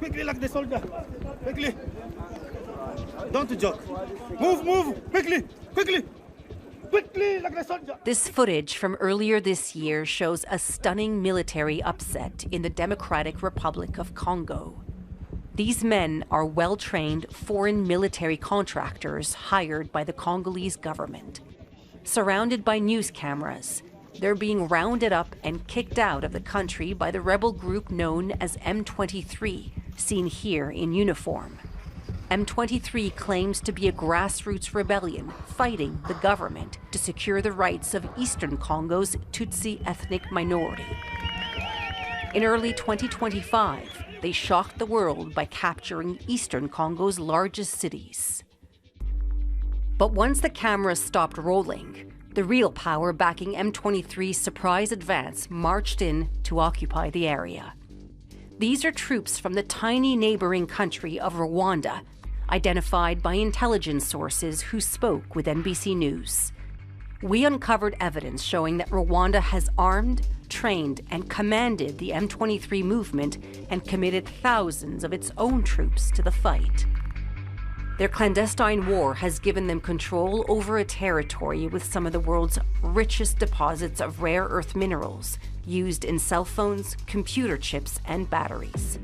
Quickly like the soldier. Quickly. Don't joke. Move. Quickly. Quickly like the soldier. This footage from earlier this year shows a stunning military upset in the Democratic Republic of Congo. These men are well-trained foreign military contractors hired by the Congolese government. Surrounded by news cameras, they're being rounded up and kicked out of the country by the rebel group known as M23, seen here in uniform. M23 claims to be a grassroots rebellion fighting the government to secure the rights of Eastern Congo's Tutsi ethnic minority. In early 2025, they shocked the world by capturing Eastern Congo's largest cities. But once the cameras stopped rolling, the real power backing M23's surprise advance marched in to occupy the area. These are troops from the tiny neighboring country of Rwanda, identified by intelligence sources who spoke with NBC News. We uncovered evidence showing that Rwanda has armed, trained, and commanded the M23 movement and committed thousands of its own troops to the fight. Their clandestine war has given them control over a territory with some of the world's richest deposits of rare earth minerals used in cell phones, computer chips, and batteries.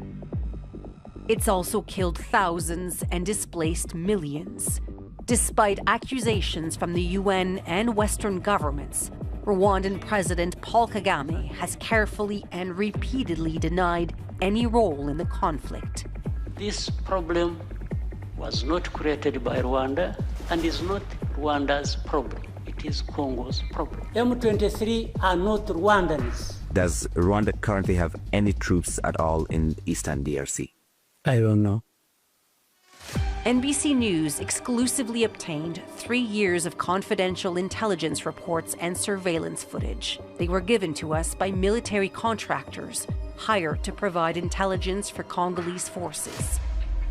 It's also killed thousands and displaced millions. Despite accusations from the UN and Western governments, Rwandan President Paul Kagame has carefully and repeatedly denied any role in the conflict. This problem was not created by Rwanda and is not Rwanda's problem. It is Congo's problem. M23 are not Rwandans. Does Rwanda currently have any troops at all in Eastern DRC? I don't know. NBC News exclusively obtained 3 years of confidential intelligence reports and surveillance footage. They were given to us by military contractors hired to provide intelligence for Congolese forces.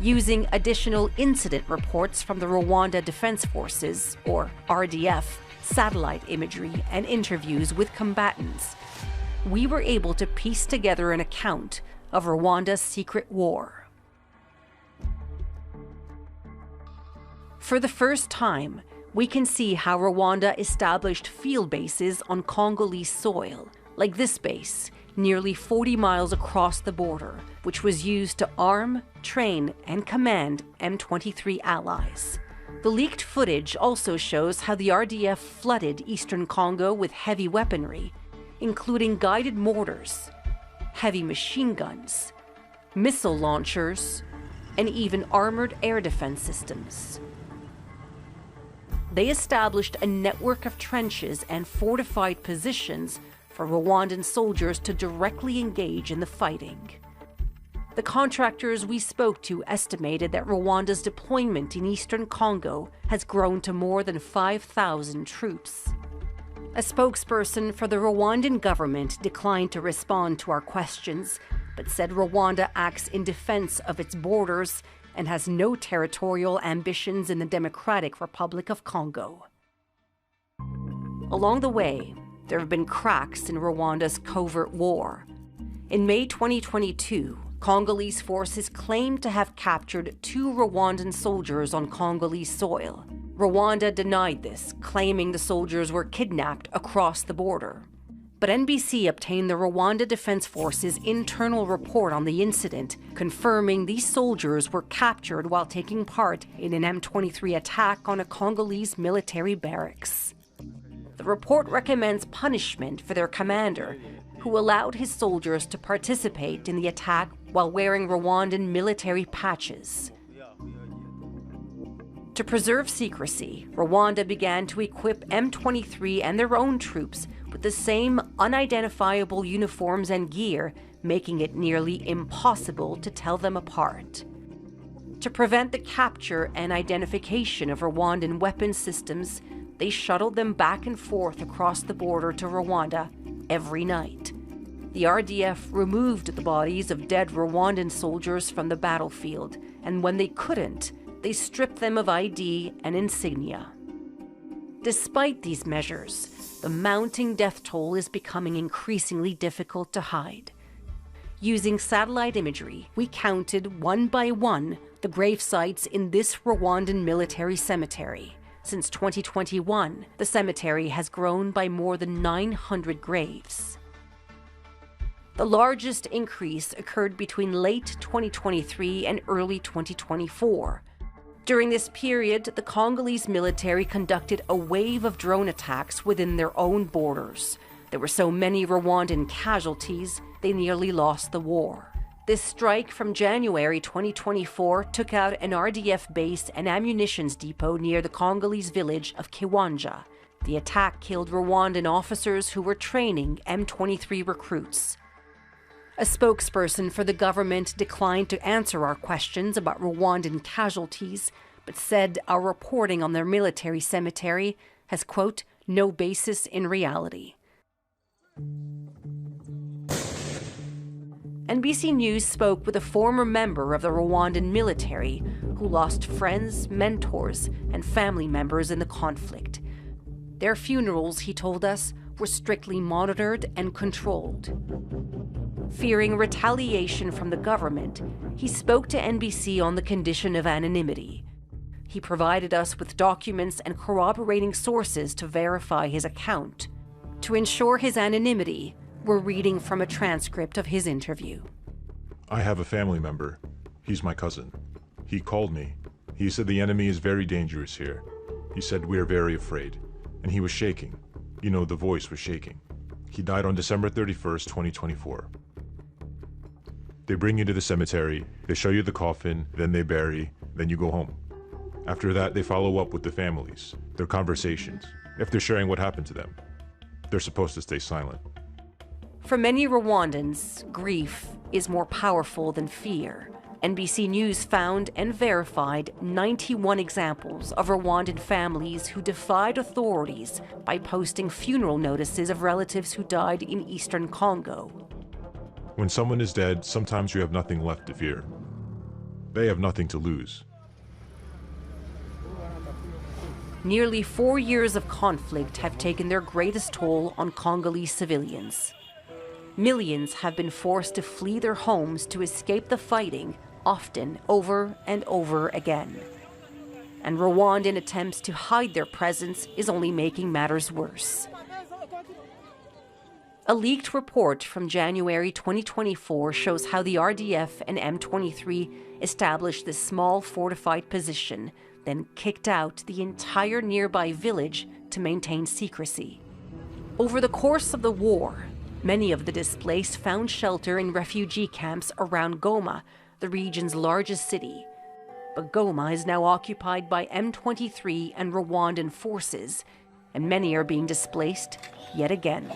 Using additional incident reports from the Rwanda Defense Forces, or RDF, satellite imagery, and interviews with combatants, we were able to piece together an account of Rwanda's secret war. For the first time, we can see how Rwanda established field bases on Congolese soil, like this base, nearly 40 miles across the border, which was used to arm, train, and command M23 allies. The leaked footage also shows how the RDF flooded eastern Congo with heavy weaponry, including guided mortars, heavy machine guns, missile launchers, and even armored air defense systems. They established a network of trenches and fortified positions for Rwandan soldiers to directly engage in the fighting. The contractors we spoke to estimated that Rwanda's deployment in eastern Congo has grown to more than 5,000 troops. A spokesperson for the Rwandan government declined to respond to our questions, but said Rwanda acts in defense of its borders and has no territorial ambitions in the Democratic Republic of Congo. Along the way, there have been cracks in Rwanda's covert war. In May 2022, Congolese forces claimed to have captured 2 Rwandan soldiers on Congolese soil. Rwanda denied this, claiming the soldiers were kidnapped across the border. But NBC obtained the Rwanda Defense Force's internal report on the incident, confirming these soldiers were captured while taking part in an M23 attack on a Congolese military barracks. The report recommends punishment for their commander, who allowed his soldiers to participate in the attack while wearing Rwandan military patches. To preserve secrecy, Rwanda began to equip M23 and their own troops with the same unidentifiable uniforms and gear, making it nearly impossible to tell them apart. To prevent the capture and identification of Rwandan weapon systems, they shuttled them back and forth across the border to Rwanda every night. The RDF removed the bodies of dead Rwandan soldiers from the battlefield, and when they couldn't, they stripped them of ID and insignia. Despite these measures, the mounting death toll is becoming increasingly difficult to hide. Using satellite imagery, we counted one by one the grave sites in this Rwandan military cemetery. Since 2021, the cemetery has grown by more than 900 graves. The largest increase occurred between late 2023 and early 2024. During this period, the Congolese military conducted a wave of drone attacks within their own borders. There were so many Rwandan casualties, they nearly lost the war. This strike from January 2024 took out an RDF base and ammunitions depot near the Congolese village of Kiwanja. The attack killed Rwandan officers who were training M23 recruits. A spokesperson for the government declined to answer our questions about Rwandan casualties, but said our reporting on their military cemetery has, quote, no basis in reality. NBC News spoke with a former member of the Rwandan military who lost friends, mentors, and family members in the conflict. Their funerals, he told us, were strictly monitored and controlled. Fearing retaliation from the government, he spoke to NBC on the condition of anonymity. He provided us with documents and corroborating sources to verify his account. To ensure his anonymity, we're reading from a transcript of his interview. I have a family member. He's my cousin. He called me. He said the enemy is very dangerous here. He said we're very afraid. And he was shaking. You know, the voice was shaking. He died on December 31st, 2024. They bring you to the cemetery, they show you the coffin, then they bury, then you go home. After that, they follow up with the families, their conversations, if they're sharing what happened to them. They're supposed to stay silent. For many Rwandans, grief is more powerful than fear. NBC News found and verified 91 examples of Rwandan families who defied authorities by posting funeral notices of relatives who died in eastern Congo. When someone is dead, sometimes you have nothing left to fear. They have nothing to lose. Nearly 4 years of conflict have taken their greatest toll on Congolese civilians. Millions have been forced to flee their homes to escape the fighting, often over and over again. And Rwandan attempts to hide their presence is only making matters worse. A leaked report from January 2024 shows how the RDF and M23 established this small fortified position, then kicked out the entire nearby village to maintain secrecy. Over the course of the war, many of the displaced found shelter in refugee camps around Goma, the region's largest city. But Goma is now occupied by M23 and Rwandan forces, and many are being displaced yet again.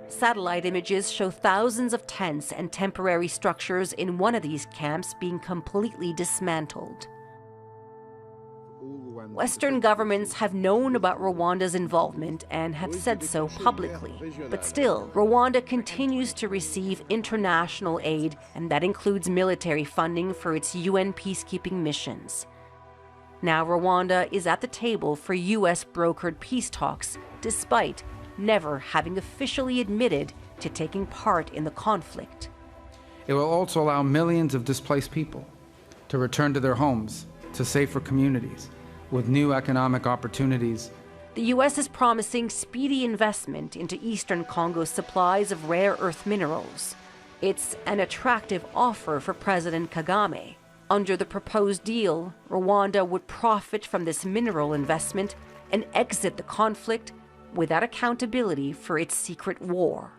Satellite images show thousands of tents and temporary structures in one of these camps being completely dismantled. Western governments have known about Rwanda's involvement and have said so publicly. But still, Rwanda continues to receive international aid, and that includes military funding for its UN peacekeeping missions. Now Rwanda is at the table for US-brokered peace talks, despite never having officially admitted to taking part in the conflict. It will also allow millions of displaced people to return to their homes, to safer communities, with new economic opportunities. The U.S. is promising speedy investment into eastern Congo's supplies of rare earth minerals. It's an attractive offer for President Kagame. Under the proposed deal, Rwanda would profit from this mineral investment and exit the conflict without accountability for its secret war.